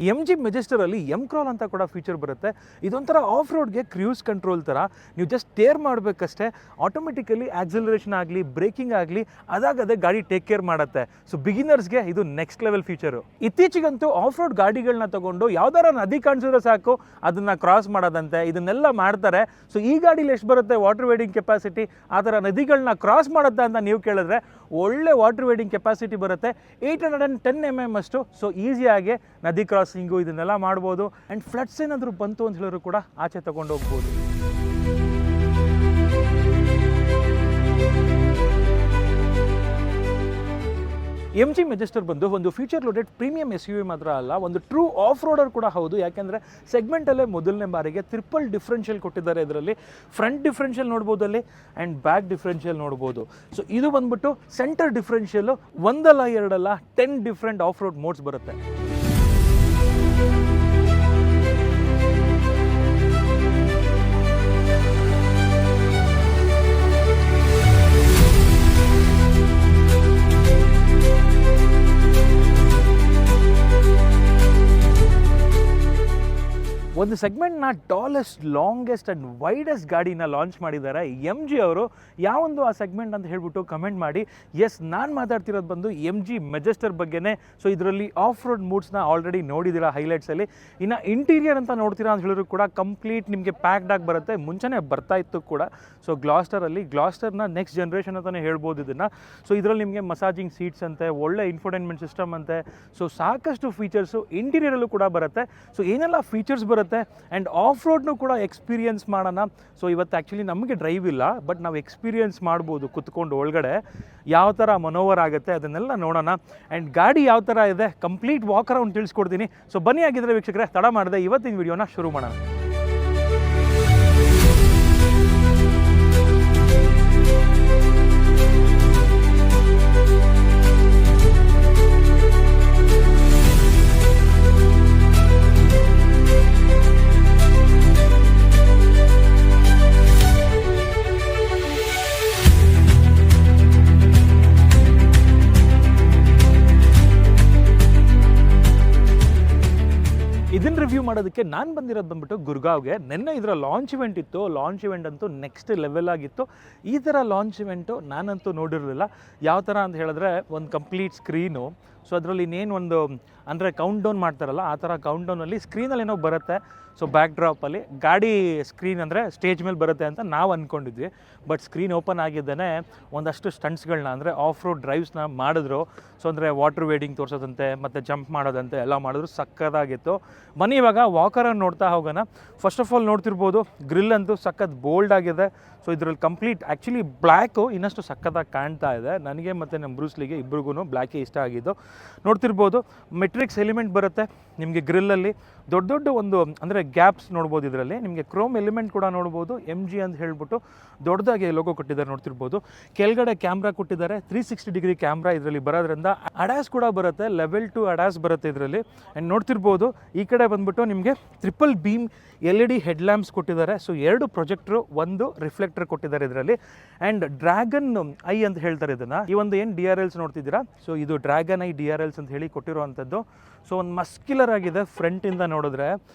M G ಮೆಜೆಸ್ಟರಲ್ಲಿ M crawl ಅಂತ ಕೂಡ feature ಬರುತ್ತೆ. ಇದೊಂಥರ ಆಫ್ ರೋಡ್ಗೆ ಕ್ರೂಸ್ ಕಂಟ್ರೋಲ್ ಥರ, ನೀವು ಜಸ್ಟ್ ಟೇರ್ ಮಾಡಬೇಕಷ್ಟೇ, ಆಟೋಮೆಟಿಕಲಿ ಆಕ್ಸಲರೇಷನ್ ಆಗಲಿ ಬ್ರೇಕಿಂಗ್ ಆಗಲಿ ಅದಾಗದೇ ಗಾಡಿ ಟೇಕ್ ಕೇರ್ ಮಾಡುತ್ತೆ. ಸೊ ಬಿಗಿನರ್ಸ್ಗೆ ಇದು ನೆಕ್ಸ್ಟ್ ಲೆವೆಲ್ ಫೀಚರು. ಇತ್ತೀಚೆಗಂತೂ ಆಫ್ ರೋಡ್ ಗಾಡಿಗಳನ್ನ ತಗೊಂಡು ಯಾವ್ದಾರ ನದಿ ಕಾಣಿಸಿದ್ರೆ ಸಾಕು ಅದನ್ನು ಕ್ರಾಸ್ ಮಾಡೋದಂತೆ ಇದನ್ನೆಲ್ಲ ಮಾಡ್ತಾರೆ. ಸೊ ಈ ಗಾಡೀಲಿ ಎಷ್ಟು ಬರುತ್ತೆ ವಾಟರ್ ವೇಡಿಂಗ್ ಕೆಪಾಸಿಟಿ, ಆ ಥರ ನದಿಗಳನ್ನ ಕ್ರಾಸ್ ಮಾಡುತ್ತಾ ಅಂತ ನೀವು ಕೇಳಿದ್ರೆ ಒಳ್ಳೆ ವಾಟರ್ ವೇಡಿಂಗ್ ಕೆಪಾಸಿಟಿ ಬರುತ್ತೆ, 810 mm ಅಷ್ಟು. ಸೊ ಈಸಿಯಾಗಿ ನದಿ ಕ್ರಾಸಿಂಗು ಇದನ್ನೆಲ್ಲ ಮಾಡ್ಬೋದು. ಆ್ಯಂಡ್ ಫ್ಲಡ್ಸ್ ಏನಾದರೂ ಬಂತು ಅಂತ ಹೇಳಿದ್ರು ಕೂಡ ಆಚೆ ತಗೊಂಡು ಹೋಗ್ಬೋದು. ಎಮ್ ಜಿ ಮೆಜೆಸ್ಟರ್ ಬಂದು ಒಂದು feature loaded premium S U V ಮಾತ್ರ ಅಲ್ಲ, ಒಂದು ಟ್ರೂ ಆಫ್ ರೋಡರ್ ಕೂಡ ಹೌದು. ಯಾಕೆಂದರೆ ಸೆಗ್ಮೆಂಟಲ್ಲೇ ಮೊದಲನೇ ಬಾರಿಗೆ ಟ್ರಿಪಲ್ ಡಿಫ್ರೆನ್ಷಿಯಲ್ ಕೊಟ್ಟಿದ್ದಾರೆ. ಇದರಲ್ಲಿ ಫ್ರಂಟ್ ಡಿಫ್ರೆನ್ಷಿಯಲ್ ನೋಡ್ಬೋದು ಅಲ್ಲಿ, ಆ್ಯಂಡ್ ಬ್ಯಾಕ್ ಡಿಫ್ರೆನ್ಷಿಯಲ್ ನೋಡ್ಬೋದು. ಸೊ ಇದು ಬಂದ್ಬಿಟ್ಟು ಸೆಂಟರ್ ಡಿಫ್ರೆನ್ಷಿಯಲ್ಲು ಒಂದಲ್ಲ ಎರಡಲ್ಲ 10 ಡಿಫ್ರೆಂಟ್ ಆಫ್ ರೋಡ್ ಮೋಡ್ಸ್ ಬರುತ್ತೆ. ಒಂದು ಸೆಗ್ಮೆಂಟ್ನ ಟಾಲೆಸ್ಟ್ ಲಾಂಗೆಸ್ಟ್ ಆ್ಯಂಡ್ ವೈಡೆಸ್ಟ್ ಗಾಡಿನ ಲಾಂಚ್ ಮಾಡಿದ್ದಾರೆ ಎಮ್ ಜಿ ಅವರು. ಯಾವೊಂದು ಆ ಸೆಗ್ಮೆಂಟ್ ಅಂತ ಹೇಳ್ಬಿಟ್ಟು ಕಮೆಂಟ್ ಮಾಡಿ. ಎಸ್, ನಾನು ಮಾತಾಡ್ತಿರೋದು ಬಂದು ಎಮ್ ಜಿ ಮೆಜೆಸ್ಟರ್ ಬಗ್ಗೆನೇ. ಸೊ ಇದರಲ್ಲಿ ಆಫ್ ರೋಡ್ ಮೂಡ್ಸ್ನ ಆಲ್ರೆಡಿ ನೋಡಿದ್ದೀರಾ ಹೈಲೈಟ್ಸಲ್ಲಿ. ಇನ್ನು ಇಂಟೀರಿಯರ್ ಅಂತ ನೋಡ್ತೀರಾ ಅಂತ ಹೇಳಿದ್ರು ಕೂಡ ಕಂಪ್ಲೀಟ್ ನಿಮಗೆ ಪ್ಯಾಕ್ಡ್ ಆಗಿ ಬರುತ್ತೆ. ಮುಂಚೆನೇ ಬರ್ತಾ ಇತ್ತು ಕೂಡ. ಸೊ ಗ್ಲಾಸ್ಟರ್ನ ನೆಕ್ಸ್ಟ್ ಜನ್ರೇಷನ್ ಅಂತಲೇ ಹೇಳ್ಬೋದು ಇದನ್ನು. ಸೊ ಇದರಲ್ಲಿ ನಿಮಗೆ ಮಸಾಜಿಂಗ್ ಸೀಟ್ಸ್ ಅಂತೆ, ಒಳ್ಳೆ ಇನ್ಫೋಟೈನ್ಮೆಂಟ್ ಸಿಸ್ಟಮ್ ಅಂತೆ, ಸೊ ಸಾಕಷ್ಟು ಫೀಚರ್ಸು ಇಂಟೀರಿಯರಲ್ಲೂ ಕೂಡ ಬರುತ್ತೆ. ಸೊ ಏನೆಲ್ಲ ಫೀಚರ್ಸ್ ಬರುತ್ತೆ ಆ್ಯಂಡ್ ಆಫ್ ರೋಡ್ನು ಕೂಡ ಎಕ್ಸ್ಪೀರಿಯನ್ಸ್ ಮಾಡೋಣ. ಸೊ ಇವತ್ತು ಆ್ಯಕ್ಚುಲಿ ನಮಗೆ ಡ್ರೈವ್ ಇಲ್ಲ, ಬಟ್ ನಾವು ಎಕ್ಸ್ಪೀರಿಯನ್ಸ್ ಮಾಡ್ಬೋದು ಕುತ್ಕೊಂಡು ಒಳಗಡೆ. ಯಾವ ಥರ ಮನೋವರ್ ಆಗುತ್ತೆ ಅದನ್ನೆಲ್ಲ ನೋಡೋಣ. ಆ್ಯಂಡ್ ಗಾಡಿ ಯಾವ ಥರ ಇದೆ ಕಂಪ್ಲೀಟ್ ವಾಕ್ ಅರೌಂಡ್ ತಿಳಿಸ್ಕೊಡ್ತೀನಿ. ಸೊ ಬನ್ನಿ, ಆಗಿದ್ರೆ ವೀಕ್ಷಕರೇ ತಡ ಮಾಡಿದೆ ಇವತ್ತಿನ ವಿಡಿಯೋನ ಶುರು ಮಾಡೋಣ. ಇದನ್ನು ರಿವ್ಯೂ ಮಾಡೋದಕ್ಕೆ ನಾನು ಬಂದಿರೋದು ಬಂದ್ಬಿಟ್ಟು ಗುರ್ಗಾವ್ಗೆ. ನಿನ್ನೆ ಇದರ ಲಾಂಚ್ ಇವೆಂಟ್ ಇತ್ತು. ಲಾಂಚ್ ಇವೆಂಟ್ ಅಂತೂ ನೆಕ್ಸ್ಟ್ ಲೆವೆಲ್ ಆಗಿತ್ತು. ಈ ಥರ ಲಾಂಚ್ ಇವೆಂಟು ನಾನಂತೂ ನೋಡಿರಲಿಲ್ಲ. ಯಾವ ಥರ ಅಂತ ಹೇಳಿದ್ರೆ ಒಂದು ಕಂಪ್ಲೀಟ್ ಸ್ಕ್ರೀನು. ಸೊ ಅದರಲ್ಲಿ ಇನ್ನೇನು ಒಂದು ಅಂದರೆ ಕೌಂಟ್ ಡೌನ್ ಮಾಡ್ತಾರಲ್ಲ ಆ ಥರ ಕೌಂಟ್ ಡೌನಲ್ಲಿ ಸ್ಕ್ರೀನಲ್ಲಿ ಏನೋ ಬರುತ್ತೆ. ಸೊ ಬ್ಯಾಕ್ ಡ್ರಾಪಲ್ಲಿ ಗಾಡಿ ಸ್ಕ್ರೀನ್ ಅಂದರೆ ಸ್ಟೇಜ್ ಮೇಲೆ ಬರುತ್ತೆ ಅಂತ ನಾವು ಅಂದ್ಕೊಂಡಿದ್ವಿ. ಬಟ್ ಸ್ಕ್ರೀನ್ ಓಪನ್ ಆಗಿದ್ದೇನೆ ಒಂದಷ್ಟು ಸ್ಟಂಟ್ಸ್ಗಳನ್ನ ಅಂದರೆ ಆಫ್ ರೋಡ್ ಡ್ರೈವ್ಸ್ನ ಮಾಡಿದ್ರು. ಸೊ ಅಂದರೆ ವಾಟರ್ ವೇಡಿಂಗ್ ತೋರಿಸೋದಂತೆ ಮತ್ತು ಜಂಪ್ ಮಾಡೋದಂತೆ ಎಲ್ಲ ಮಾಡಿದ್ರು. ಸಕ್ಕತ್ತಾಗಿತ್ತು. ಬನ್ನಿ ಇವಾಗ ವಾಕರನ್ನು ನೋಡ್ತಾ ಹೋಗೋಣ. ಫಸ್ಟ್ ಆಫ್ ಆಲ್ ನೋಡ್ತಿರ್ಬೋದು ಗ್ರಿಲ್ ಅಂತೂ ಸಖತ್ ಬೋಲ್ಡ್ ಆಗಿದೆ. ಸೊ ಇದರಲ್ಲಿ ಕಂಪ್ಲೀಟ್ ಆ್ಯಕ್ಚುಲಿ ಬ್ಲ್ಯಾಕು ಇನ್ನಷ್ಟು ಸಖತ್ತಾಗಿ ಕಾಣ್ತಾ ಇದೆ ನನಗೆ ಮತ್ತು ನಮ್ಮ ಬ್ರೂಸ್ಲಿಗೆ ಇಬ್ರಿಗೂ ಬ್ಲ್ಯಾಕೇ ಇಷ್ಟ ಆಗಿದ್ದು. ನೋಡ್ತಿರ್ಬೋದು ಮೆಟ್ರಿಕ್ಸ್ ಎಲಿಮೆಂಟ್ ಬರುತ್ತೆ ನಿಮಗೆ ಗ್ರಿಲ್ಲಲ್ಲಿ. ದೊಡ್ಡ ಒಂದು ಅಂದರೆ ಗ್ಯಾಪ್ಸ್ ನೋಡ್ಬೋದು. ಇದರಲ್ಲಿ ನಿಮಗೆ ಕ್ರೋಮ್ ಎಲಿಮೆಂಟ್ ಕೂಡ ನೋಡ್ಬೋದು. ಎಮ್ ಜಿ ಅಂತ ಹೇಳ್ಬಿಟ್ಟು ದೊಡ್ಡದಾಗಿ ಲೋಗೋ ಕೊಟ್ಟಿದ್ದಾರೆ ನೋಡ್ತಿರ್ಬೋದು. ಕೆಳಗಡೆ ಕ್ಯಾಮ್ರಾ ಕೊಟ್ಟಿದ್ದಾರೆ, 360 ಡಿಗ್ರಿ ಕ್ಯಾಮ್ರಾ ಇದರಲ್ಲಿ ಬರೋದ್ರಿಂದ. ಅಡ್ಯಾಸ್ ಕೂಡ ಬರುತ್ತೆ, ಲೆವೆಲ್ 2 ಅಡ್ಯಾಸ್ ಬರುತ್ತೆ ಇದರಲ್ಲಿ. ಆ್ಯಂಡ್ ನೋಡ್ತಿರ್ಬೋದು ಈ ಕಡೆ ಬಂದ್ಬಿಟ್ಟು ನಿಮಗೆ ಟ್ರಿಪಲ್ ಬೀಮ್ LED ಹೆಡ್ಲ್ಯಾಂಪ್ಸ್ ಕೊಟ್ಟಿದ್ದಾರೆ. ಸೊ 2 ಪ್ರೊಜೆಕ್ಟ್ರು, 1 ರಿಫ್ಲೆಕ್ಟರ್ ಕೊಟ್ಟಿದ್ದಾರೆ ಇದರಲ್ಲಿ. ಆ್ಯಂಡ್ ಡ್ರ್ಯಾಗನ್ ಐ ಅಂತ ಹೇಳ್ತಾರೆ ಇದನ್ನು. ಈ ಒಂದು ಏನು DRLs ನೋಡ್ತಿದ್ದೀರಾ, ಸೊ ಇದು ಡ್ರ್ಯಾಗನ್ ಐ DRLs ಅಂತ ಹೇಳಿ ಕೊಟ್ಟಿರುವಂಥದ್ದು. ಸೊ ಒಂದು ಮಸ್ಕ್ಯುಲರ್ ಆಗಿದೆ ಫ್ರಂಟಿಂದ ನೋಡಿದ್ರೆ.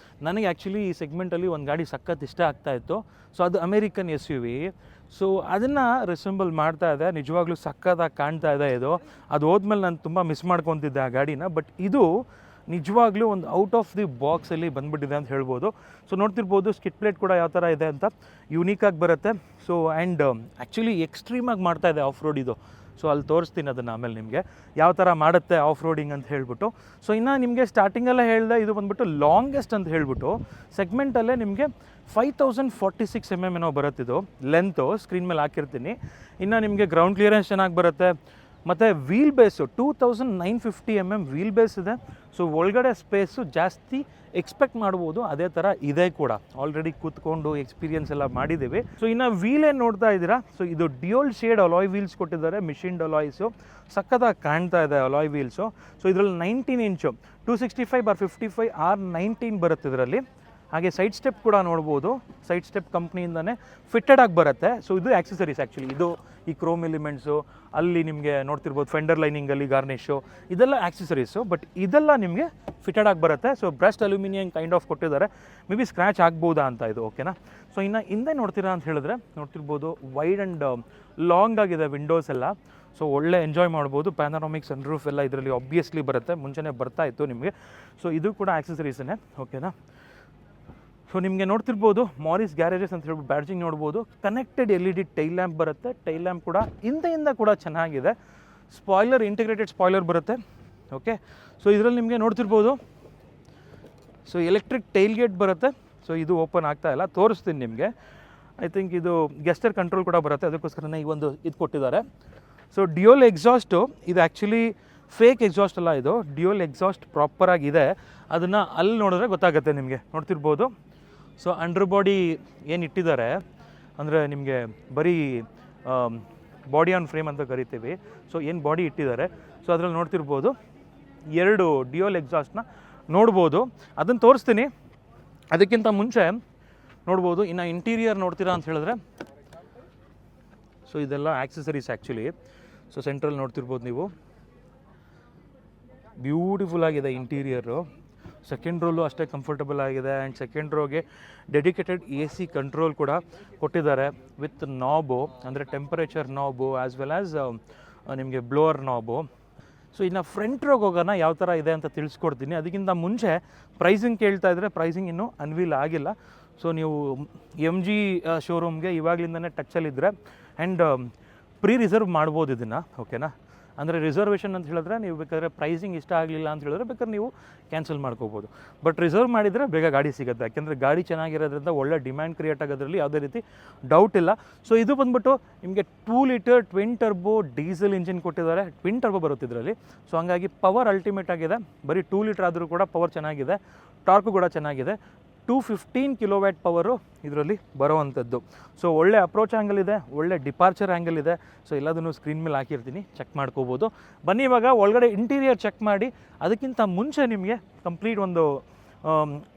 ನನಗೆ ಆ್ಯಕ್ಚುಲಿ ಈ ಸೆಗ್ಮೆಂಟಲ್ಲಿ ಒಂದು ಗಾಡಿ ಸಖತ್ ಇಷ್ಟ ಆಗ್ತಾಯಿತ್ತು. ಸೊ ಅದು ಅಮೇರಿಕನ್ SUV. ಸೊ ಅದನ್ನು ರಿಸೆಂಬಲ್ ಮಾಡ್ತಾ ಇದೆ. ನಿಜವಾಗ್ಲೂ ಸಖತ್ತಾಗಿ ಕಾಣ್ತಾ ಇದೆ ಇದು. ಅದು ಹೋದ್ಮೇಲೆ ನಾನು ತುಂಬ ಮಿಸ್ ಮಾಡ್ಕೊತಿದ್ದೆ ಆ ಗಾಡಿನ. ಬಟ್ ಇದು ನಿಜವಾಗ್ಲೂ ಒಂದು ಔಟ್ ಆಫ್ ದಿ ಬಾಕ್ಸಲ್ಲಿ ಬಂದುಬಿಟ್ಟಿದೆ ಅಂತ ಹೇಳ್ಬೋದು. ಸೊ ನೋಡ್ತಿರ್ಬೋದು ಸ್ಕಿಟ್ ಪ್ಲೇಟ್ ಕೂಡ ಯಾವ ಥರ ಇದೆ ಅಂತ ಯೂನಿಕಾಗಿ ಬರುತ್ತೆ. ಸೊ ಆ್ಯಂಡ್ ಆ್ಯಕ್ಚುಲಿ ಎಕ್ಸ್ಟ್ರೀಮಾಗಿ ಮಾಡ್ತಾ ಇದೆ ಆಫ್ ರೋಡ್ ಇದು. ಸೊ ಅಲ್ಲಿ ತೋರಿಸ್ತೀನಿ ಅದನ್ನು ಆಮೇಲೆ ನಿಮಗೆ ಯಾವ ಥರ ಮಾಡುತ್ತೆ ಆಫ್ ರೋಡಿಂಗ್ ಅಂತ ಹೇಳ್ಬಿಟ್ಟು. ಸೊ ಇನ್ನು ನಿಮಗೆ ಸ್ಟಾರ್ಟಿಂಗಲ್ಲೇ ಹೇಳಿದೆ ಇದು ಬಂದ್ಬಿಟ್ಟು ಲಾಂಗೆಸ್ಟ್ ಅಂತ ಹೇಳ್ಬಿಟ್ಟು ಸೆಗ್ಮೆಂಟಲ್ಲೇ ನಿಮಗೆ 5046 mm ಏನೋ ಬರುತ್ತಿದ್ದು ಲೆಂತು. ಸ್ಕ್ರೀನ್ ಮೇಲೆ ಹಾಕಿರ್ತೀನಿ. ಇನ್ನು ನಿಮಗೆ ಗ್ರೌಂಡ್ ಕ್ಲಿಯರೆನ್ಸ್ ಚೆನ್ನಾಗಿ ಬರುತ್ತೆ. ಮತ್ತು ವೀಲ್ ಬೇಸು 2950 mm ವೀಲ್ ಬೇಸ್ ಇದೆ. ಸೊ ಒಳಗಡೆ ಸ್ಪೇಸು ಜಾಸ್ತಿ ಎಕ್ಸ್ಪೆಕ್ಟ್ ಮಾಡ್ಬೋದು. ಅದೇ ಥರ ಇದೆ ಕೂಡ. ಆಲ್ರೆಡಿ ಕೂತ್ಕೊಂಡು ಎಕ್ಸ್ಪೀರಿಯನ್ಸ್ ಎಲ್ಲ ಮಾಡಿದ್ದೀವಿ. ಸೊ ಇನ್ನು ವೀಲ್ ಏನು ನೋಡ್ತಾ ಇದ್ದೀರಾ, ಸೊ ಇದು ಡ್ಯೂಯಲ್ ಶೇಡ್ ಅಲಾಯ್ ವೀಲ್ಸ್ ಕೊಟ್ಟಿದ್ದಾರೆ, ಮಿಷಿನ್ಡ್ ಅಲಾಯ್ಸು. ಸಖತ್ತಾಗಿ ಕಾಣ್ತಾ ಇದೆ ಅಲಾಯ್ ವೀಲ್ಸು. ಸೊ ಇದರಲ್ಲಿ 19 ಇಂಚು 265/55 R19 ಬರುತ್ತೆ ಇದರಲ್ಲಿ. ಹಾಗೆ ಸೈಡ್ ಸ್ಟೆಪ್ ಕೂಡ ನೋಡ್ಬೋದು. ಸೈಡ್ ಸ್ಟೆಪ್ ಕಂಪ್ನಿಯಿಂದನೇ ಫಿಟ್ಟೆಡ್ ಆಗಿ ಬರುತ್ತೆ. ಸೊ ಇದು ಆಕ್ಸೆಸರೀಸ್ ಆ್ಯಕ್ಚುಲಿ. ಇದು ಈ ಕ್ರೋಮ್ ಎಲಿಮೆಂಟ್ಸು, ಅಲ್ಲಿ ನಿಮಗೆ ನೋಡ್ತಿರ್ಬೋದು ಫೆಂಡರ್ ಲೈನಿಂಗಲ್ಲಿ ಗಾರ್ನಿಷು, ಇದೆಲ್ಲ ಆಕ್ಸೆಸರೀಸು. ಬಟ್ ಇದೆಲ್ಲ ನಿಮಗೆ ಫಿಟ್ಟೆಡ್ ಆಗಿ ಬರುತ್ತೆ. So brushed aluminium kind of ಕೊಟ್ಟಿದ್ದಾರೆ. ಮೇ ಬಿ ಸ್ಕ್ರ್ಯಾಚ್ ಆಗ್ಬೋದಾ ಅಂತ ಇದು, ಓಕೆನಾ. ಸೊ ಇನ್ನು ಹಿಂದೆ ನೋಡ್ತೀರಾ ಅಂತ ಹೇಳಿದ್ರೆ ನೋಡ್ತಿರ್ಬೋದು ವೈಡ್ ಆ್ಯಂಡ್ ಲಾಂಗ್ ಆಗಿದೆ ವಿಂಡೋಸ್ ಎಲ್ಲ. ಸೊ ಒಳ್ಳೆ ಎಂಜಾಯ್ ಮಾಡ್ಬೋದು. ಪ್ಯಾನರಾಮಿಕ್ ಸನ್ರೂಫ್ ಎಲ್ಲ ಇದರಲ್ಲಿ ಆಬ್ವಿಯಸ್ಲಿ ಬರುತ್ತೆ, ಮುಂಚೆನೇ ಬರ್ತಾ ಇತ್ತು ನಿಮಗೆ. ಸೊ ಇದು ಕೂಡ ಆಕ್ಸೆಸರೀಸೇ, ಓಕೆನಾ. ಸೊ ನಿಮಗೆ ನೋಡ್ತಿರ್ಬೋದು ಮಾರಿಸ್ ಗ್ಯಾರೇಜಸ್ ಅಂತ ಹೇಳ್ಬಿಟ್ಟು ಬ್ಯಾಡ್ಜಿಂಗ್ ನೋಡ್ಬೋದು. ಕನೆಕ್ಟೆಡ್ LED ಟೈಲ್ ಲ್ಯಾಂಪ್ ಬರುತ್ತೆ. ಟೈಲ್ ಲ್ಯಾಂಪ್ ಕೂಡ ಹಿಂದೆಯಿಂದ ಕೂಡ ಚೆನ್ನಾಗಿದೆ. ಸ್ಪಾಯ್ಲರ್, ಇಂಟಿಗ್ರೇಟೆಡ್ ಸ್ಪಾಯ್ಲರ್ ಬರುತ್ತೆ, ಓಕೆ. ಸೊ ಇದರಲ್ಲಿ ನಿಮಗೆ ನೋಡ್ತಿರ್ಬೋದು ಸೊ ಎಲೆಕ್ಟ್ರಿಕ್ ಟೈಲ್ ಗೇಟ್ ಬರುತ್ತೆ. ಸೊ ಇದು ಓಪನ್ ಆಗ್ತಾ ಇಲ್ಲ, ತೋರಿಸ್ತೀನಿ ನಿಮಗೆ. ಐ ಥಿಂಕ್ ಇದು ಗೆಸ್ಟರ್ ಕಂಟ್ರೋಲ್ ಕೂಡ ಬರುತ್ತೆ, ಅದಕ್ಕೋಸ್ಕರನೇ ಈ ಒಂದು ಇದು ಕೊಟ್ಟಿದ್ದಾರೆ. ಸೊ ಡ್ಯುಯಲ್ ಎಕ್ಸಾಸ್ಟು, ಇದು ಆ್ಯಕ್ಚುಲಿ ಫೇಕ್ ಎಕ್ಸಾಸ್ಟ್ ಅಲ್ಲ, ಇದು ಡ್ಯುಯಲ್ ಎಕ್ಸಾಸ್ಟ್ ಪ್ರಾಪರಾಗಿದೆ. ಅದನ್ನು ಅಲ್ಲಿ ನೋಡಿದ್ರೆ ಗೊತ್ತಾಗುತ್ತೆ ನಿಮಗೆ. ನೋಡ್ತಿರ್ಬೋದು ಸೊ ಅಂಡರ್ ಬಾಡಿ ಏನು ಇಟ್ಟಿದ್ದಾರೆ ಅಂದರೆ ನಿಮಗೆ ಬರೀ ಬಾಡಿ ಆನ್ ಫ್ರೇಮ್ ಅಂತ ಕರಿತೀವಿ. ಸೊ ಏನು ಬಾಡಿ ಇಟ್ಟಿದ್ದಾರೆ, ಸೊ ಅದರಲ್ಲಿ ನೋಡ್ತಿರ್ಬೋದು 2 ಡ್ಯುಯಲ್ ಎಕ್ಸಾಸ್ಟ್ನ ನೋಡ್ಬೋದು. ಅದನ್ನು ತೋರಿಸ್ತೀನಿ. ಅದಕ್ಕಿಂತ ಮುಂಚೆ ನೋಡ್ಬೋದು ಇನ್ನು ಇಂಟೀರಿಯರ್ ನೋಡ್ತೀರಾ ಅಂತ ಹೇಳಿದ್ರೆ ಸೊ ಇದೆಲ್ಲ ಆಕ್ಸೆಸರೀಸ್ ಆ್ಯಕ್ಚುಲಿ. ಸೊ ಸೆಂಟ್ರಲ್ಲಿ ನೋಡ್ತಿರ್ಬೋದು ನೀವು, ಬ್ಯೂಟಿಫುಲ್ ಆಗಿದೆ ಇಂಟೀರಿಯರು. ಸೆಕೆಂಡ್ ರೋಲು ಅಷ್ಟೇ ಕಂಫರ್ಟಬಲ್ ಆಗಿದೆ. ಆ್ಯಂಡ್ ಸೆಕೆಂಡ್ ರೋಗೆ ಡೆಡಿಕೇಟೆಡ್ AC ಕಂಟ್ರೋಲ್ ಕೂಡ ಕೊಟ್ಟಿದ್ದಾರೆ ವಿತ್ ನಾಬು, ಅಂದರೆ temperature knob as well as ನಿಮಗೆ ಬ್ಲೋವರ್ ನಾಬು. ಸೊ ಇನ್ನು ಫ್ರಂಟ್ ರೋಗೆ ಹೋಗೋಣ, ಯಾವ ಥರ ಇದೆ ಅಂತ ತಿಳಿಸ್ಕೊಡ್ತೀನಿ. ಅದಕ್ಕಿಂತ ಮುಂಚೆ ಪ್ರೈಸಿಂಗ್ ಕೇಳ್ತಾ ಇದ್ದರೆ ಪ್ರೈಸಿಂಗ್ ಇನ್ನೂ ಅನ್ವೀಲ್ ಆಗಿಲ್ಲ. ಸೊ ನೀವು MG ಶೋರೂಮ್ಗೆ ಇವಾಗಲಿಂದನೇ ಟಚ್ಚಲ್ಲಿದ್ದರೆ ಆ್ಯಂಡ್ ಪ್ರೀ ರಿಸರ್ವ್ ಮಾಡ್ಬೋದು ಇದನ್ನು, ಓಕೆನಾ. ಅಂದರೆ ರಿಸರ್ವೇಷನ್ ಅಂತ ಹೇಳಿದ್ರೆ ನೀವು ಬೇಕಾದರೆ ಪ್ರೈಸಿಂಗ್ ಇಷ್ಟ ಆಗಲಿಲ್ಲ ಅಂತ ಹೇಳಿದ್ರೆ ಬೇಕಾದ್ರೆ ನೀವು ಕ್ಯಾನ್ಸಲ್ ಮಾಡ್ಕೋಬೋದು. ಬಟ್ ರಿಸರ್ವ್ ಮಾಡಿದರೆ ಬೇಗ ಗಾಡಿ ಸಿಗುತ್ತೆ, ಯಾಕೆಂದರೆ ಗಾಡಿ ಚೆನ್ನಾಗಿರೋದ್ರಿಂದ ಒಳ್ಳೆ ಡಿಮ್ಯಾಂಡ್ ಕ್ರಿಯೇಟ್ ಆಗೋದ್ರಲ್ಲಿ ಯಾವುದೇ ರೀತಿ ಡೌಟ್ ಇಲ್ಲ. ಸೊ ಇದು ಬಂದ್ಬಿಟ್ಟು ನಿಮಗೆ 2 litre twin turbo diesel engine ಕೊಟ್ಟಿದ್ದಾರೆ. ಟ್ವಿನ್ ಟರ್ಬೋ ಬರುತ್ತೆ ಇದರಲ್ಲಿ. ಸೊ ಹಂಗಾಗಿ ಪವರ್ ಅಲ್ಟಿಮೇಟ್ ಆಗಿದೆ. ಬರೀ 2 ಲೀಟರ್ ಆದರೂ ಕೂಡ ಪವರ್ ಚೆನ್ನಾಗಿದೆ, ಟಾರ್ಕು ಕೂಡ ಚೆನ್ನಾಗಿದೆ. 215 ಕಿಲೋವ್ಯಾಟ್ ಪವರು ಇದರಲ್ಲಿ ಬರೋವಂಥದ್ದು. ಸೊ ಒಳ್ಳೆ ಅಪ್ರೋಚ್ ಆ್ಯಂಗಲ್ ಇದೆ, ಒಳ್ಳೆ ಡಿಪಾರ್ಚರ್ ಆ್ಯಂಗಲ್ ಇದೆ. ಸೊ ಎಲ್ಲದನ್ನು ಸ್ಕ್ರೀನ್ ಮೇಲೆ ಹಾಕಿರ್ತೀನಿ, ಚೆಕ್ ಮಾಡ್ಕೋಬೋದು. ಬನ್ನಿ ಇವಾಗ ಒಳಗಡೆ ಇಂಟೀರಿಯರ್ ಚೆಕ್ ಮಾಡಿ. ಅದಕ್ಕಿಂತ ಮುಂಚೆ ನಿಮಗೆ ಕಂಪ್ಲೀಟ್ ಒಂದು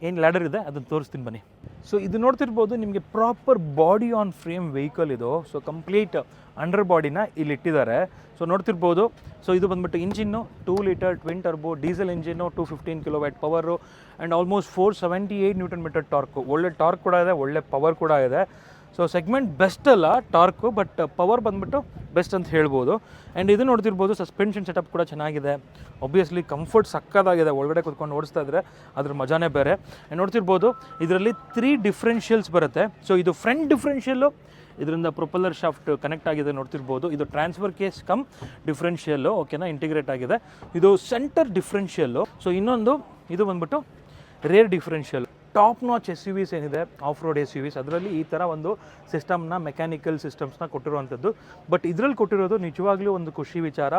ಏನು ಲ್ಯಾಡರ್ ಇದೆ ಅದನ್ನು ತೋರಿಸ್ತೀನಿ ಬನ್ನಿ. ಸೊ ಇದು ನೋಡ್ತಿರ್ಬೋದು ನಿಮಗೆ proper body on frame vehicle ಇದು. ಸೊ ಕಂಪ್ಲೀಟ್ ಅಂಡರ್ ಬಾಡಿನ ಇಲ್ಲಿ ಇಟ್ಟಿದ್ದಾರೆ. ಸೊ ನೋಡ್ತಿರ್ಬೋದು. ಸೊ ಇದು ಬಂದ್ಬಿಟ್ಟು engine 2 litre twin turbo diesel engine, 215 kilowatt power and almost 478 newton metre torque. ಒಳ್ಳೆ ಟಾರ್ಕ್ ಕೂಡ ಇದೆ, ಒಳ್ಳೆ ಪವರ್ ಕೂಡ ಇದೆ. ಸೊ ಸೆಗ್ಮೆಂಟ್ ಬೆಸ್ಟ್ ಅಲ್ಲ ಟಾರ್ಕು, ಬಟ್ ಪವರ್ ಬಂದ್ಬಿಟ್ಟು ಬೆಸ್ಟ್ ಅಂತ ಹೇಳ್ಬೋದು. ಆ್ಯಂಡ್ ಇದು ನೋಡ್ತಿರ್ಬೋದು ಸಸ್ಪೆನ್ಷನ್ ಸೆಟಪ್ ಕೂಡ ಚೆನ್ನಾಗಿದೆ. ಒಬ್ವಿಯಸ್ಲಿ ಕಂಫರ್ಟ್ ಸಕ್ಕದಾಗಿದೆ, ಒಳಗಡೆ ಕೂತ್ಕೊಂಡು ಓಡಿಸ್ತಾ ಇದ್ದರೆ ಅದ್ರ ಮಜಾನೇ ಬೇರೆ. ಆ್ಯಂಡ್ ನೋಡ್ತಿರ್ಬೋದು ಇದರಲ್ಲಿ 3 ಡಿಫ್ರೆನ್ಷಿಯಲ್ಸ್ ಬರುತ್ತೆ. ಸೊ ಇದು ಫ್ರಂಟ್ ಡಿಫ್ರೆನ್ಷಿಯಲ್ಲು, ಇದರಿಂದ ಪ್ರೊಪಲ್ಲರ್ ಶಾಫ್ಟ್ ಕನೆಕ್ಟ್ ಆಗಿದೆ ನೋಡ್ತಿರ್ಬೋದು. ಇದು ಟ್ರಾನ್ಸ್ಫರ್ ಕೇಸ್ ಕಮ್ ಡಿಫ್ರೆನ್ಷಿಯಲ್ಲು, ಓಕೆನಾ, ಇಂಟಿಗ್ರೇಟ್ ಆಗಿದೆ. ಇದು ಸೆಂಟರ್ ಡಿಫ್ರೆನ್ಷಿಯಲ್ಲು. ಸೊ ಇನ್ನೊಂದು ಇದು ಬಂದ್ಬಿಟ್ಟು rear differential. Top notch SUVs ಏನಿದೆ ಆಫ್ ರೋಡ್ SUVs ಅದರಲ್ಲಿ ಈ ಥರ ಒಂದು ಸಿಸ್ಟಮ್ನ, ಮೆಕ್ಯಾನಿಕಲ್ ಸಿಸ್ಟಮ್ಸ್ನ ಕೊಟ್ಟಿರುವಂಥದ್ದು. ಬಟ್ ಇದರಲ್ಲಿ ಕೊಟ್ಟಿರೋದು ನಿಜವಾಗ್ಲೂ ಒಂದು ಖುಷಿ ವಿಚಾರ.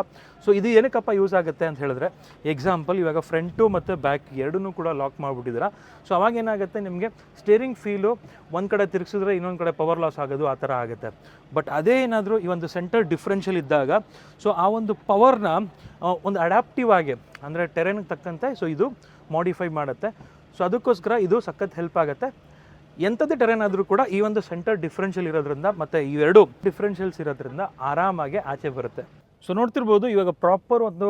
ಸೊ ಇದು ಏನಕ್ಕಪ್ಪ ಯೂಸ್ ಆಗುತ್ತೆ ಅಂತ ಹೇಳಿದ್ರೆ, ಎಕ್ಸಾಂಪಲ್ ಇವಾಗ ಫ್ರಂಟು ಮತ್ತು ಬ್ಯಾಕ್ ಎರಡನ್ನೂ ಕೂಡ ಲಾಕ್ ಮಾಡಿಬಿಟ್ಟಿದ್ದೀರಾ. ಸೊ ಅವಾಗ ಏನಾಗುತ್ತೆ ನಿಮಗೆ ಸ್ಟೇರಿಂಗ್ ಫೀಲು ಒಂದು ಕಡೆ ತಿರುಗಿಸಿದ್ರೆ ಇನ್ನೊಂದು ಕಡೆ ಪವರ್ ಲಾಸ್ ಆಗೋದು ಆ ಥರ ಆಗುತ್ತೆ. ಬಟ್ ಅದೇ ಏನಾದರೂ ಈ ಒಂದು ಸೆಂಟರ್ ಡಿಫ್ರೆನ್ಷಿಯಲ್ ಇದ್ದಾಗ ಸೊ ಆ ಒಂದು ಪವರ್ನ ಒಂದು ಅಡ್ಯಾಪ್ಟಿವ್ ಆಗಿ, ಅಂದರೆ ಟೆರೇನ್ಗೆ ತಕ್ಕಂತೆ ಸೊ ಇದು ಮಾಡಿಫೈ ಮಾಡುತ್ತೆ. ಸೊ ಅದಕ್ಕೋಸ್ಕರ ಇದು ಸಖತ್ ಹೆಲ್ಪ್ ಆಗುತ್ತೆ. ಎಂಥದ್ದು ಟೆರೇನ್ ಆದರೂ ಕೂಡ ಈ ಒಂದು ಸೆಂಟರ್ ಡಿಫ್ರೆನ್ಷಿಯಲ್ ಇರೋದ್ರಿಂದ ಮತ್ತು ಇವೆರಡು ಡಿಫ್ರೆನ್ಷಿಯಲ್ಸ್ ಇರೋದ್ರಿಂದ ಆರಾಮಾಗಿ ಆಚೆ ಬರುತ್ತೆ. ಸೊ ನೋಡ್ತಿರ್ಬೋದು ಇವಾಗ ಪ್ರಾಪರ್ ಒಂದು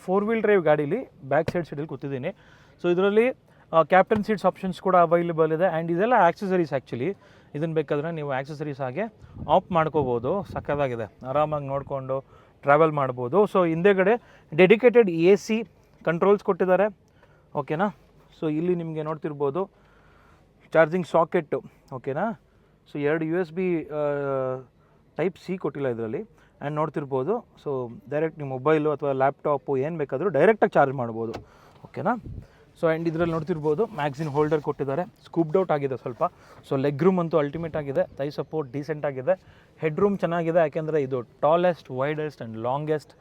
4 ವೀಲ್ ಡ್ರೈವ್ ಗಾಡೀಲಿ ಬ್ಯಾಕ್ ಸೈಡಲ್ಲಿ ಕೂತಿದ್ದೀನಿ. ಸೊ ಇದರಲ್ಲಿ ಕ್ಯಾಪ್ಟನ್ ಸೀಟ್ಸ್ ಆಪ್ಷನ್ಸ್ ಕೂಡ ಅವೈಲೇಬಲ್ ಇದೆ. ಆ್ಯಂಡ್ ಇದೆಲ್ಲ ಆಕ್ಸೆಸರೀಸ್ ಆ್ಯಕ್ಚುಲಿ. ಇದನ್ನು ಬೇಕಾದರೆ ನೀವು ಆಕ್ಸೆಸರೀಸ್ ಹಾಗೆ ಆಫ್ ಮಾಡ್ಕೋಬೋದು. ಸಕ್ಕತ್ತಾಗಿದೆ, ಆರಾಮಾಗಿ ನೋಡಿಕೊಂಡು ಟ್ರಾವೆಲ್ ಮಾಡ್ಬೋದು. ಸೊ ಹಿಂದೆಗಡೆ ಡೆಡಿಕೇಟೆಡ್ AC ಕಂಟ್ರೋಲ್ಸ್ ಕೊಟ್ಟಿದ್ದಾರೆ, ಓಕೆನಾ. ಸೊ ಇಲ್ಲಿ ನಿಮಗೆ ನೋಡ್ತಿರ್ಬೋದು ಚಾರ್ಜಿಂಗ್ ಸಾಕೆಟ್ಟು, ಓಕೆನಾ. ಸೊ 2 USB ಟೈಪ್ C ಕೊಟ್ಟಿಲ್ಲ ಇದರಲ್ಲಿ. ಆ್ಯಂಡ್ ನೋಡ್ತಿರ್ಬೋದು ಸೊ ಡೈರೆಕ್ಟ್ ನಿಮ್ಮ ಮೊಬೈಲು ಅಥವಾ ಲ್ಯಾಪ್ಟಾಪು ಏನು ಬೇಕಾದರೂ ಡೈರೆಕ್ಟಾಗಿ ಚಾರ್ಜ್ ಮಾಡ್ಬೋದು, ಓಕೆನಾ. ಸೊ ಆ್ಯಂಡ್ ಇದರಲ್ಲಿ ನೋಡ್ತಿರ್ಬೋದು ಮ್ಯಾಗ್ಝಿನ್ ಹೋಲ್ಡರ್ ಕೊಟ್ಟಿದ್ದಾರೆ. ಸ್ಕೂಪ್ಡ್ ಔಟ್ ಆಗಿದೆ ಸ್ವಲ್ಪ. ಸೊ ಲೆಗ್ ರೂಮ್ ಅಂತೂ ಅಲ್ಟಿಮೇಟ್ ಆಗಿದೆ, ಥೈ ಸಪೋರ್ಟ್ ಡೀಸೆಂಟ್ ಆಗಿದೆ, ಹೆಡ್ ರೂಮ್ ಚೆನ್ನಾಗಿದೆ. ಯಾಕೆಂದರೆ ಇದು tallest, widest and longest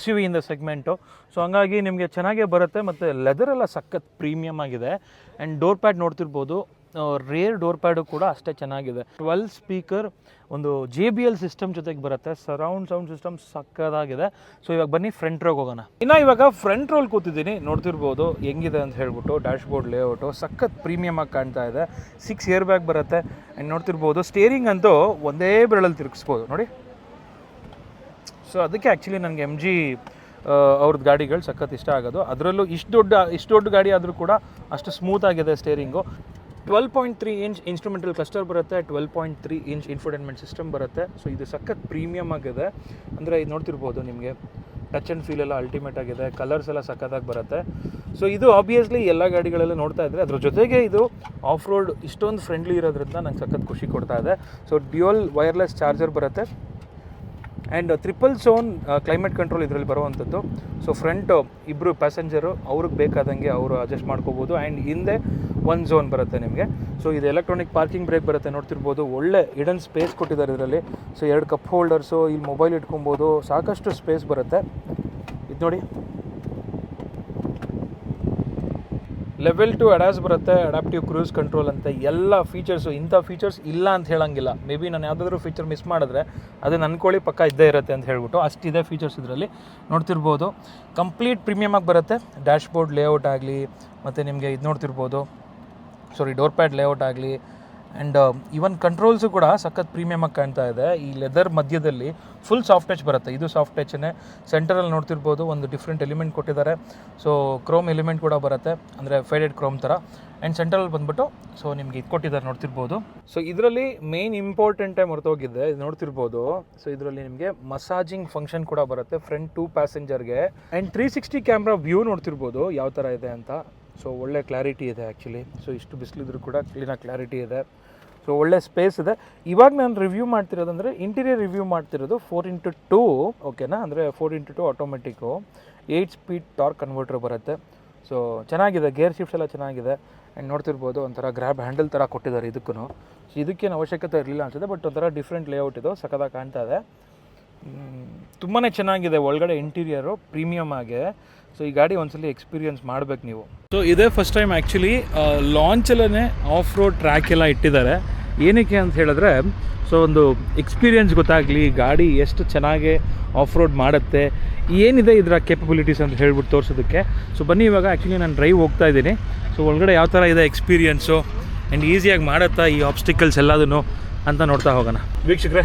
SUV in the segment. So ಹಂಗಾಗಿ ನಿಮಗೆ ಚೆನ್ನಾಗೇ ಬರುತ್ತೆ. ಮತ್ತು ಲೆದರ್ ಎಲ್ಲ ಸಖತ್ ಪ್ರೀಮಿಯಮ್ ಆಗಿದೆ. ಆ್ಯಂಡ್ ಡೋರ್ ಪ್ಯಾಡ್ ನೋಡ್ತಿರ್ಬೋದು ರೇರ್ ಡೋರ್ ಪ್ಯಾಡು ಕೂಡ ಅಷ್ಟೇ ಚೆನ್ನಾಗಿದೆ. 12 ಸ್ಪೀಕರ್, ಒಂದು JBL ಸಿಸ್ಟಮ್ ಜೊತೆಗೆ ಬರುತ್ತೆ, ಸರೌಂಡ್ ಸೌಂಡ್ ಸಿಸ್ಟಮ್ ಸಕ್ಕದಾಗಿದೆ. ಸೊ ಇವಾಗ ಬನ್ನಿ ಫ್ರಂಟ್ ರೋಗೆ ಹೋಗೋಣ. ಇನ್ನು ಇವಾಗ ಫ್ರಂಟ್ ರೋಲ್ ಕೂತಿದ್ದೀನಿ, ನೋಡ್ತಿರ್ಬೋದು ಹೆಂಗಿದೆ ಅಂತ ಹೇಳ್ಬಿಟ್ಟು. ಡ್ಯಾಶ್ ಬೋರ್ಡ್ ಲೇಔಟು ಸಖತ್ ಪ್ರೀಮಿಯಮ್ ಆಗಿ ಕಾಣ್ತಾ ಇದೆ. 6 ಏರ್ ಬ್ಯಾಗ್ ಬರುತ್ತೆ. ಆ್ಯಂಡ್ ನೋಡ್ತಿರ್ಬೋದು ಸ್ಟೇರಿಂಗ್ ಅಂತೂ ಒಂದೇ ಬೆರಳಲ್ಲಿ ತಿರುಗಿಸ್ಬೋದು ನೋಡಿ. ಸೊ ಅದಕ್ಕೆ ಆ್ಯಕ್ಚುಲಿ ನನಗೆ MG ಅವ್ರದ್ದು ಗಾಡಿಗಳು ಸಖತ್ ಇಷ್ಟ ಆಗೋದು. ಅದರಲ್ಲೂ ಇಷ್ಟು ದೊಡ್ಡ ಗಾಡಿ ಆದರೂ ಕೂಡ ಅಷ್ಟು ಸ್ಮೂತ್ ಆಗಿದೆ ಸ್ಟೇರಿಂಗು. 12.3 ಇಂಚ್ ಇನ್ಸ್ಟ್ರೂಮೆಂಟಲ್ ಕ್ಲಸ್ಟರ್ ಬರುತ್ತೆ, 12.3 ಇಂಚ್ ಇನ್ಫೋಟೈನ್ಮೆಂಟ್ ಸಿಸ್ಟಮ್ ಬರುತ್ತೆ. ಸೊ ಇದು ಸಖತ್ ಪ್ರೀಮಿಯಮ್ ಆಗಿದೆ. ಅಂದರೆ ಇದು ನೋಡ್ತಿರ್ಬೋದು ನಿಮಗೆ ಟಚ್ ಆ್ಯಂಡ್ ಫೀಲ್ ಎಲ್ಲ ಅಲ್ಟಿಮೇಟ್ ಆಗಿದೆ. ಕಲರ್ಸ್ ಎಲ್ಲ ಸಖತ್ತಾಗಿ ಬರುತ್ತೆ. ಸೊ ಇದು ಆಬ್ವಿಯಸ್ಲಿ ಎಲ್ಲ ಗಾಡಿಗಳೆಲ್ಲ ನೋಡ್ತಾ ಇದ್ದರೆ ಅದ್ರ ಜೊತೆಗೆ ಇದು ಆಫ್ ರೋಡ್ ಇಷ್ಟೊಂದು ಫ್ರೆಂಡ್ಲಿ ಇರೋದ್ರಿಂದ ನಂಗೆ ಸಖತ್ ಖುಷಿ ಕೊಡ್ತಾ ಇದೆ. ಸೊ ಡ್ಯುಯಲ್ ವೈರ್ಲೆಸ್ ಚಾರ್ಜರ್ ಬರುತ್ತೆ. ಆ್ಯಂಡ್ 3 ಝೋನ್ ಕ್ಲೈಮೇಟ್ ಕಂಟ್ರೋಲ್ ಇದರಲ್ಲಿ ಬರುವಂಥದ್ದು. ಸೊ ಫ್ರಂಟ್ ಇಬ್ಬರು ಪ್ಯಾಸೆಂಜರು ಅವ್ರಿಗೆ ಬೇಕಾದಂಗೆ ಅವರು ಅಡ್ಜಸ್ಟ್ ಮಾಡ್ಕೋಬೋದು. ಆ್ಯಂಡ್ ಹಿಂದೆ 1 ಝೋನ್ ಬರುತ್ತೆ ನಿಮಗೆ. ಸೊ ಇದು ಎಲೆಕ್ಟ್ರಾನಿಕ್ ಪಾರ್ಕಿಂಗ್ ಬ್ರೇಕ್ ಬರುತ್ತೆ, ನೋಡ್ತಿರ್ಬೋದು. ಒಳ್ಳೆ ಹಿಡನ್ ಸ್ಪೇಸ್ ಕೊಟ್ಟಿದ್ದಾರೆ ಇದರಲ್ಲಿ. ಸೊ 2 ಕಪ್ ಹೋಲ್ಡರ್ಸು, ಇಲ್ಲಿ ಮೊಬೈಲ್ ಇಟ್ಕೊಬೋದು, ಸಾಕಷ್ಟು ಸ್ಪೇಸ್ ಬರುತ್ತೆ. ಇದು ನೋಡಿ, ಲೆವೆಲ್ 2 ಅಡಾಸ್ ಬರುತ್ತೆ, ಅಡಾಪ್ಟಿವ್ ಕ್ರೂಸ್ ಕಂಟ್ರೋಲ್ ಅಂತ ಎಲ್ಲ ಫೀಚರ್ಸು. ಇಂಥ ಫೀಚರ್ಸ್ ಇಲ್ಲ ಅಂತ ಹೇಳೋಂಗಿಲ್ಲ. ಮೇ ಬಿ ನಾನು ಯಾವುದಾದ್ರೂ ಫೀಚರ್ ಮಿಸ್ ಮಾಡಿದ್ರೆ ಅದು ಅಂದ್ಕೊಳ್ಳಿ ಪಕ್ಕ ಇದ್ದೇ ಇರುತ್ತೆ ಅಂತ ಹೇಳ್ಬಿಟ್ಟು ಅಷ್ಟಿದೆ ಫೀಚರ್ಸ್ ಇದರಲ್ಲಿ. ನೋಡ್ತಿರ್ಬೋದು ಕಂಪ್ಲೀಟ್ ಪ್ರೀಮಿಯಮ್ ಆಗಿ ಬರುತ್ತೆ. ಡ್ಯಾಶ್ ಬೋರ್ಡ್ ಲೇಔಟ್ ಆಗಲಿ, ಮತ್ತು ನಿಮಗೆ ಇದು ನೋಡ್ತಿರ್ಬೋದು ಡೋರ್ ಪ್ಯಾಡ್ ಲೇಔಟ್ ಆಗಲಿ. ಆ್ಯಂಡ್ ಈವನ್ ಕಂಟ್ರೋಲ್ಸು ಕೂಡ ಸಖತ್ ಪ್ರೀಮಿಯಮಾಗಿ ಕಾಣ್ತಾ ಇದೆ. ಈ ಲೆದರ್ ಮಧ್ಯದಲ್ಲಿ ಫುಲ್ ಸಾಫ್ಟ್ ಟಚ್ ಬರುತ್ತೆ. ಇದು ಸಾಫ್ಟ್ ಟಚ್ನೇ. ಸೆಂಟರಲ್ಲಿ ನೋಡ್ತಿರ್ಬೋದು ಒಂದು ಡಿಫ್ರೆಂಟ್ ಎಲಿಮೆಂಟ್ ಕೊಟ್ಟಿದ್ದಾರೆ. ಸೊ ಕ್ರೋಮ್ ಎಲಿಮೆಂಟ್ ಕೂಡ ಬರುತ್ತೆ, ಅಂದರೆ ಫೇಡೆಡ್ ಕ್ರೋಮ್ ಥರ. ಆ್ಯಂಡ್ ಸೆಂಟ್ರಲ್ಲಿ ಬಂದುಬಿಟ್ಟು ಸೊ ನಿಮಗೆ ಇದು ಕೊಟ್ಟಿದ್ದಾರೆ ನೋಡ್ತಿರ್ಬೋದು. ಸೊ ಇದರಲ್ಲಿ ಮೇನ್ ಇಂಪಾರ್ಟೆಂಟೇ ಮರ್ತೋಗಿದೆ, ಇದು ನೋಡ್ತಿರ್ಬೋದು. ಸೊ ಇದರಲ್ಲಿ ನಿಮಗೆ ಮಸಾಜಿಂಗ್ ಫಂಕ್ಷನ್ ಕೂಡ ಬರುತ್ತೆ ಫ್ರಂಟ್ 2 ಪ್ಯಾಸೆಂಜರ್ಗೆ. ಆ್ಯಂಡ್ 360 ಕ್ಯಾಮ್ರಾ ವ್ಯೂ ನೋಡ್ತಿರ್ಬೋದು ಯಾವ ಥರ ಇದೆ ಅಂತ. ಸೊ ಒಳ್ಳೆ ಕ್ಲಾರಿಟಿ ಇದೆ ಆ್ಯಕ್ಚುಲಿ. ಸೊ ಇಷ್ಟು ಬಿಸಿಲಿದ್ರು ಕೂಡ ಕ್ಲೀನಾಗಿ ಕ್ಲಾರಿಟಿ ಇದೆ. ಸೊ ಒಳ್ಳೆ ಸ್ಪೇಸ್ ಇದೆ. ಇವಾಗ ನಾನು ರಿವ್ಯೂ ಮಾಡ್ತಿರೋದಂದರೆ ಇಂಟೀರಿಯರ್ ರಿವ್ಯೂ ಮಾಡ್ತಿರೋದು 4x2 ಓಕೆನಾ, ಅಂದರೆ 4x2 automatic. 8 speed torque converter ಬರುತ್ತೆ. ಸೊ ಚೆನ್ನಾಗಿದೆ, ಗೇರ್ ಶಿಫ್ಟ್ಸ್ ಎಲ್ಲ ಚೆನ್ನಾಗಿದೆ. ಆ್ಯಂಡ್ ನೋಡ್ತಿರ್ಬೋದು ಒಂಥರ ಗ್ರ್ಯಾಬ್ ಹ್ಯಾಂಡಲ್ ಥರ ಕೊಟ್ಟಿದ್ದಾರೆ ಇದಕ್ಕೂ. ಸೊ ಇದಕ್ಕೇನು ಅವಶ್ಯಕತೆ ಇರಲಿಲ್ಲ ಅನ್ಸುತ್ತೆ, ಬಟ್ ಒಂಥರ ಡಿಫ್ರೆಂಟ್ ಲೇಔಟ್ ಇದು, ಸಖತ್ತಾಗಿ ಕಾಣ್ತಾ ಇದೆ. ತುಂಬಾ ಚೆನ್ನಾಗಿದೆ ಒಳಗಡೆ ಇಂಟೀರಿಯರು, ಪ್ರೀಮಿಯಮ್ ಆಗಿ. ಸೊ ಈ ಗಾಡಿ ಒಂದ್ಸಲಿ ಎಕ್ಸ್ಪೀರಿಯನ್ಸ್ ಮಾಡಬೇಕು ನೀವು. ಸೊ ಇದೇ ಫಸ್ಟ್ ಟೈಮ್ ಆ್ಯಕ್ಚುಲಿ ಲಾಂಚಲ್ಲೇ ಆಫ್ ರೋಡ್ ಟ್ರ್ಯಾಕ್ ಎಲ್ಲ ಇಟ್ಟಿದ್ದಾರೆ. ಏನಕ್ಕೆ ಅಂತ ಹೇಳಿದ್ರೆ ಸೊ ಒಂದು ಎಕ್ಸ್ಪೀರಿಯನ್ಸ್ ಗೊತ್ತಾಗಲಿ, ಗಾಡಿ ಎಷ್ಟು ಚೆನ್ನಾಗಿ ಆಫ್ ರೋಡ್ ಮಾಡುತ್ತೆ, ಏನಿದೆ ಇದರ ಕೇಪಬಿಲಿಟೀಸ್ ಅಂತ ಹೇಳ್ಬಿಟ್ಟು ತೋರಿಸೋದಕ್ಕೆ. ಸೊ ಬನ್ನಿ ಇವಾಗ ಆ್ಯಕ್ಚುಲಿ ನಾನು ಡ್ರೈವ್ ಹೋಗ್ತಾ ಇದ್ದೀನಿ. ಸೊ ಒಳಗಡೆ ಯಾವ ಥರ ಇದೆ ಎಕ್ಸ್ಪೀರಿಯನ್ಸು ಆ್ಯಂಡ್ ಈಸಿಯಾಗಿ ಮಾಡುತ್ತಾ ಈ ಆಬ್ಸ್ಟಿಕಲ್ಸ್ ಎಲ್ಲದನ್ನು ಅಂತ ನೋಡ್ತಾ ಹೋಗೋಣ. ವೀಕ್ಷಕರೇ,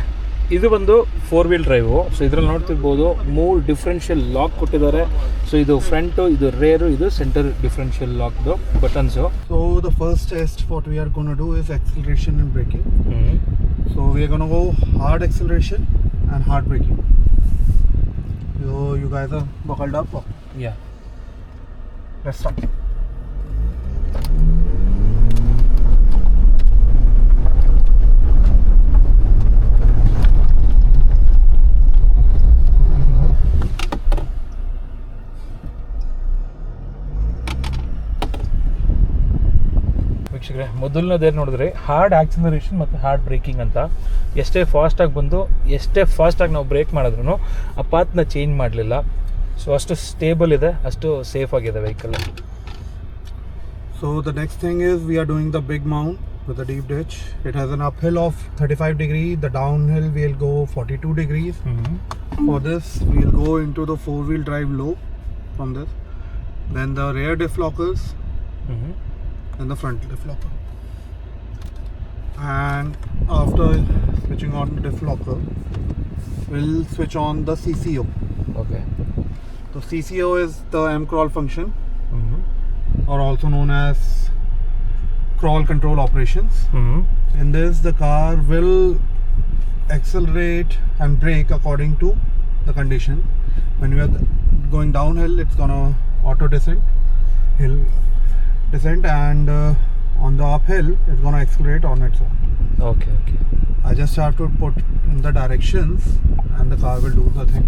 ಇದು ಬಂದು 4 ವೀಲ್ ಡ್ರೈವು. ಸೊ ಇದರಲ್ಲಿ ನೋಡ್ತಿರ್ಬೋದು 3 ಡಿಫ್ರೆನ್ಷಿಯಲ್ ಲಾಕ್ ಕೊಟ್ಟಿದ್ದಾರೆ. ಸೊ ಇದು ಫ್ರಂಟು, ಇದು ರೇರು, ಇದು ಸೆಂಟರ್ ಡಿಫ್ರೆನ್ಷಿಯಲ್ ಲಾಕ್ದು buttons. So the first test what we are going to do is acceleration and braking. So we are going to go hard acceleration and hard braking. So you guys are buckled up? Yeah. Let's start. ವೀಕ್ಷಕರೇ, ಮೊದಲನೇದೇನು ನೋಡಿದ್ರೆ hard acceleration ಮತ್ತು hard breaking ಅಂತ. ಎಷ್ಟೇ ಫಾಸ್ಟಾಗಿ ಬಂದು ಎಷ್ಟೇ ಫಾಸ್ಟಾಗಿ ನಾವು ಬ್ರೇಕ್ ಮಾಡಿದ್ರು ಆ ಪಾತ್ನ ಚೇಂಜ್ ಮಾಡಲಿಲ್ಲ. ಸೊ ಅಷ್ಟು ಸ್ಟೇಬಲ್ ಇದೆ, ಅಷ್ಟು ಸೇಫ್ ಆಗಿದೆ vehicle. So the next thing is we are doing the big mount with the deep ditch. It has an uphill of 35 degrees. The downhill we'll go 42 degrees. For this we'll go into the 4-wheel drive low from this. Then the rear diff lockers. And the front diff locker. And after switching on the diff locker, we'll switch on the CCO. Okay. So CCO is the M-crawl function, or also known as crawl control operations. In this, the car will accelerate and brake according to the condition. When we are going downhill, it's gonna auto descent, hill descent, and on the uphill it's going to accelerate on its own. Okay. I just have to put in the directions and the car will do the thing.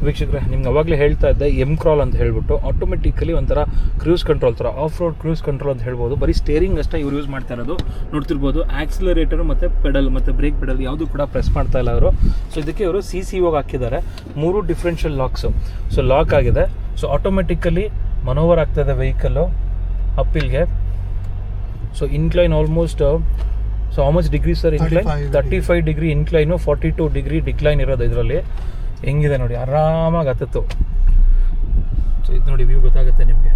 ವೀಕ್ಷಕರೇ, ನಿಮ್ಗೆ ಅವಾಗಲೇ ಹೇಳ್ತಾ ಇದ್ದೆ M-crawl ಅಂತ ಹೇಳ್ಬಿಟ್ಟು automatically ಒಂಥರ cruise control ಥರ, of road cruise control ಅಂತ ಹೇಳ್ಬೋದು. ಬರೀ ಸ್ಟೇರಿಂಗ್ ಅಷ್ಟೇ ಇವ್ರು ಯೂಸ್ ಮಾಡ್ತಾ ಇರೋದು. ನೋಡ್ತಿರ್ಬೋದು ಆಕ್ಸಿಲರೇಟರ್ ಮತ್ತು ಪೆಡಲ್ ಮತ್ತು ಬ್ರೇಕ್ ಪೆಡಲ್ ಯಾವುದು ಕೂಡ ಪ್ರೆಸ್ ಮಾಡ್ತಾ ಇಲ್ಲ ಅವರು. ಸೊ ಇದಕ್ಕೆ ಇವರು CCO ಹಾಕಿದ್ದಾರೆ. 3 ಡಿಫ್ರೆನ್ಷಿಯಲ್ ಲಾಕ್ಸು. ಸೊ ಲಾಕ್ ಆಗಿದೆ. ಸೊ ಆಟೋಮೆಟಿಕಲಿ ಮನೋವರ್ ಆಗ್ತಾಯಿದೆ ವೆಹಿಕಲ್ಲು. ಅಪ್ಪಿಲ್ಗೆ. So incline almost, so how much degree sir incline? 35 degree incline, 42 degree decline ಇರೋದು ಇದರಲ್ಲಿ. ಹೆಂಗಿದೆ ನೋಡಿ, ಆರಾಮಾಗಿ ಹತ್ತಿತ್ತು. ಸೊ ಇದು ನೋಡಿ ವ್ಯೂ ಗೊತ್ತಾಗುತ್ತೆ ನಿಮಗೆ.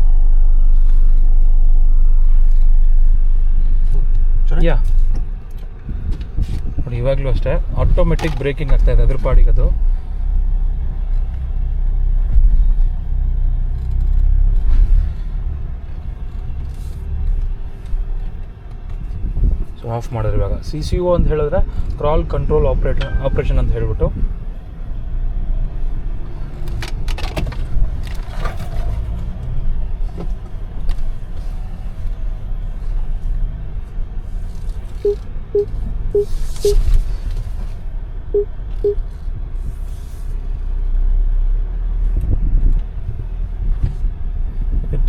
ಯಾ ನೋಡಿ, ಇವಾಗಲೂ ಅಷ್ಟೇ ಆಟೋಮೆಟಿಕ್ ಬ್ರೇಕಿಂಗ್ ಆಗ್ತಾ ಇದೆ ಅದ್ರ ಪಾಡಿಗೆ ಅದು. ಸೊ ಆಫ್ ಮಾಡಿದ್ರೆ ಇವಾಗ CCO ಅಂತ ಹೇಳಿದ್ರೆ ಕ್ರಾಲ್ ಕಂಟ್ರೋಲ್ ಆಪ್ರೇಷನ್ ಅಂತ ಹೇಳ್ಬಿಟ್ಟು.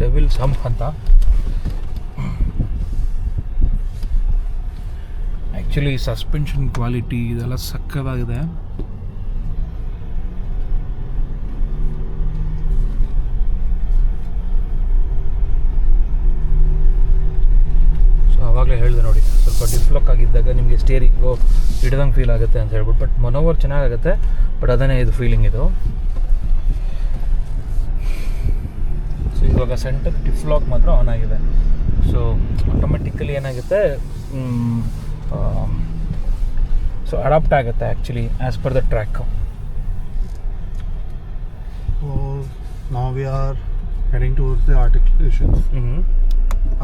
ಡೆವಿಲ್ ಸಂಪ್ ಅಂತ. ಆ್ಯಕ್ಚುಲಿ ಸಸ್ಪೆನ್ಷನ್ ಕ್ವಾಲಿಟಿ ಇದೆಲ್ಲ ಸಕ್ಕತ್ತಾಗಿದೆ. ಸೊ ಆವಾಗಲೇ ಹೇಳಿದೆ ನೋಡಿ, ಸ್ವಲ್ಪ ಡಿಫ್ಲಾಕ್ ಆಗಿದ್ದಾಗ ನಿಮಗೆ ಸ್ಟೇರಿಂಗು ಹಿಡ್ದಂಗೆ ಫೀಲ್ ಆಗುತ್ತೆ ಅಂತ ಹೇಳ್ಬಿಟ್ಟು. ಬಟ್ ಮನೋವರ್ ಚೆನ್ನಾಗಾಗುತ್ತೆ, ಬಟ್ ಅದನ್ನೇ ಇದು ಫೀಲಿಂಗ್ ಇದು. ಸೊ ಇವಾಗ ಸೆಂಟರ್ ಡಿಫ್ಲಾಕ್ ಮಾತ್ರ ಆನ್ ಆಗಿದೆ. ಸೊ ಆಟೋಮೆಟಿಕಲಿ ಏನಾಗುತ್ತೆ, ಸೊ ಅಡಾಪ್ಟ್ ಆಗುತ್ತೆ actually as per the track. Now we are heading towards the articulation.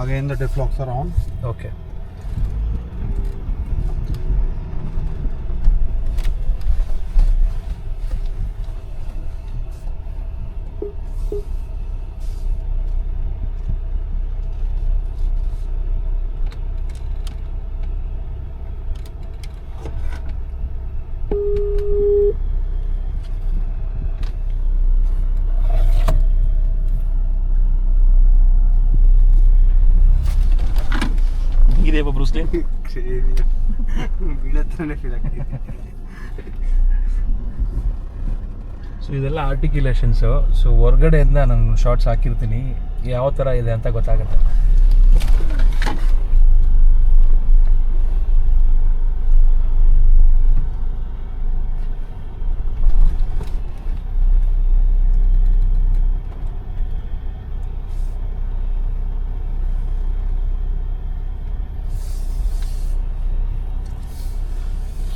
Again the diff locks are on. Okay. ಇದೆಯಪ್ಪ ಬ್ರೂಸ್ಲಿ. ಸೊ ಇದೆಲ್ಲ ಆರ್ಟಿಕ್ಯುಲೇಷನ್ಸು. ಸೊ ಹೊರಗಡೆಯಿಂದ ನಾನು ಶಾರ್ಟ್ಸ್ ಹಾಕಿರ್ತೀನಿ, ಯಾವ ಥರ ಇದೆ ಅಂತ ಗೊತ್ತಾಗುತ್ತೆ.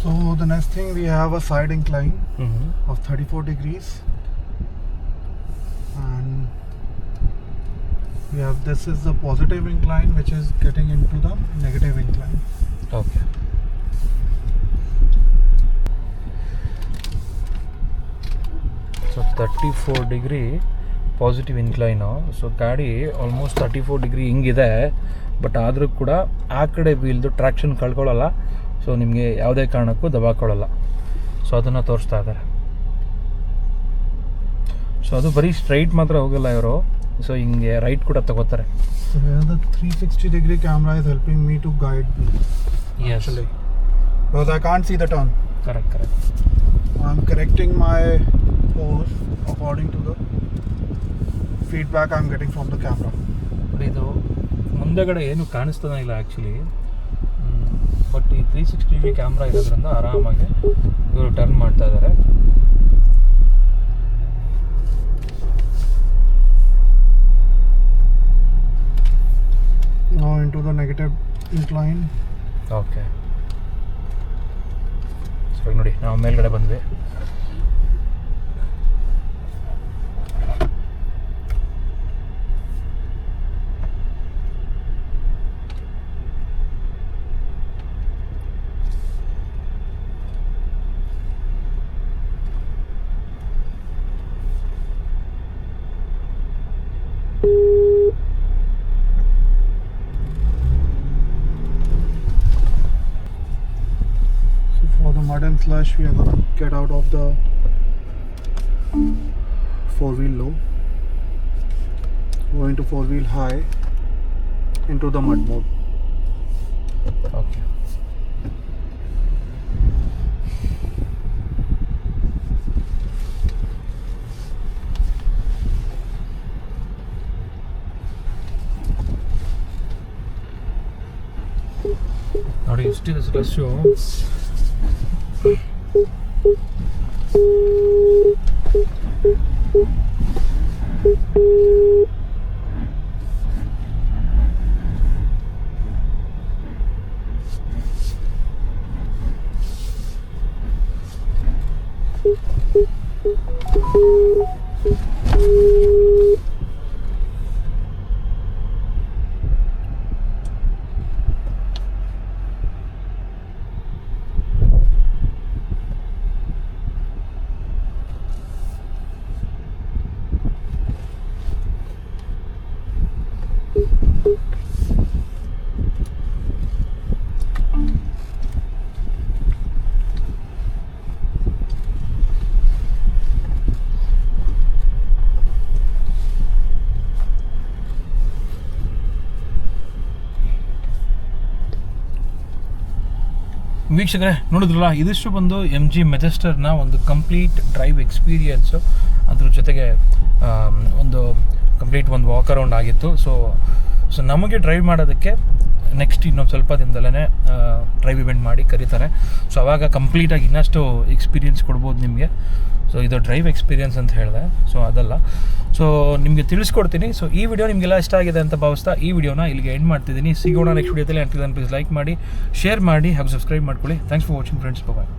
So the next thing, we have a side incline of 34 degrees, and we have, this is the positive incline which is getting into the negative incline. Okay. So 34 degree positive incline. So ಗಾಡಿ almost 34 degree ಹಿಂಗಿದೆ, but ಆದರೂ ಕೂಡ ಆ ಕಡೆ ವೀಲ್ದು traction ಕಳ್ಕೊಳ್ಳಲ್ಲ. So ನಿಮಗೆ ಯಾವುದೇ ಕಾರಣಕ್ಕೂ ದಬಾಕೊಳ್ಳಲ್ಲ. So ಅದನ್ನು ತೋರಿಸ್ತಾ ಇದ್ದಾರೆ. ಸೊ ಅದು ಬರೀ ಸ್ಟ್ರೈಟ್ ಮಾತ್ರ ಹೋಗಲ್ಲ ಇವರು, ಸೊ ಹಿಂಗೆ ರೈಟ್ ಕೂಡ ತಗೋತಾರೆ. So here the 360 degree camera is helping me to guide me. Yes. Actually, because I can't see the turn. Correct. I'm correcting my course according to the feedback I'm getting from the camera. ಇದು ಮುಂದೆಗಡೆ ಏನು ಕಾಣಿಸ್ತಾನೆ ಇಲ್ಲ actually, but ಈ 360 degree camera ಇರೋದ್ರಿಂದ ಆರಾಮಾಗಿ ಇವರು turn ಮಾಡ್ತಾ ಇದ್ದಾರೆ. Now into the negative incline. Okay. So ನೋಡಿ, ನಾವು ಮೇಲ್ಗಡೆ ಬಂದ್ವಿ. For the mud and slush, we are going to get out of the 4-wheel low, go into 4-wheel high, into the mud mode. Okay. ನೋಡಿ ಎಷ್ಟಿದೆ rush. ವೀಕ್ಷಕರೇ ನೋಡಿದ್ರಲ್ಲ, ಇದಿಷ್ಟು ಬಂದು MG ಮೆಜೆಸ್ಟರ್ನ ಒಂದು ಕಂಪ್ಲೀಟ್ ಡ್ರೈವ್ ಎಕ್ಸ್ಪೀರಿಯನ್ಸು. ಅದ್ರ ಜೊತೆಗೆ ಒಂದು ಕಂಪ್ಲೀಟ್ ಒಂದು ವಾಕ್ ಅರೌಂಡ್ ಆಗಿತ್ತು. ಸೊ ನಮಗೆ ಡ್ರೈವ್ ಮಾಡೋದಕ್ಕೆ ನೆಕ್ಸ್ಟ್ ಇನ್ನೊಂದು ಸ್ವಲ್ಪ ದಿನದಲ್ಲೇ ಡ್ರೈವ್ ಇವೆಂಟ್ ಮಾಡಿ ಕರೀತಾರೆ. ಸೊ ಆವಾಗ ಕಂಪ್ಲೀಟಾಗಿ ಇನ್ನಷ್ಟು ಎಕ್ಸ್ಪೀರಿಯನ್ಸ್ ಕೊಡ್ಬೋದು ನಿಮಗೆ. ಸೊ ಇದು ಡ್ರೈವ್ ಎಕ್ಸ್ಪೀರಿಯನ್ಸ್ ಅಂತ ಹೇಳಿದೆ, ಸೊ ಅದಲ್ಲ. ಸೊ ನಿಮಗೆ ತಿಳಿಸ್ಕೊಡ್ತೀನಿ. ಸೊ ಈ ವಿಡಿಯೋ ನಿಮಗೆಲ್ಲ ಇಷ್ಟ ಆಗಿದೆ ಅಂತ ಭಾವಿಸ್ತಾ ಈ ವಿಡಿಯೋನ ಇಲ್ಲಿಗೆ ಎಂಡ್ ಮಾಡ್ತಿದ್ದೀನಿ. ಸಿಗೋಣ ನೆಕ್ಸ್ಟ್ ವಿಡಿಯೋದಲ್ಲಿ. ಪ್ಲೀಸ್ ಲೈಕ್ ಮಾಡಿ, ಶೇರ್ ಮಾಡಿ ಹಾಗೂ ಸಬ್ಸ್ಕ್ರೈಬ್ ಮಾಡ್ಕೊಳ್ಳಿ. Thanks for watching friends. Bye.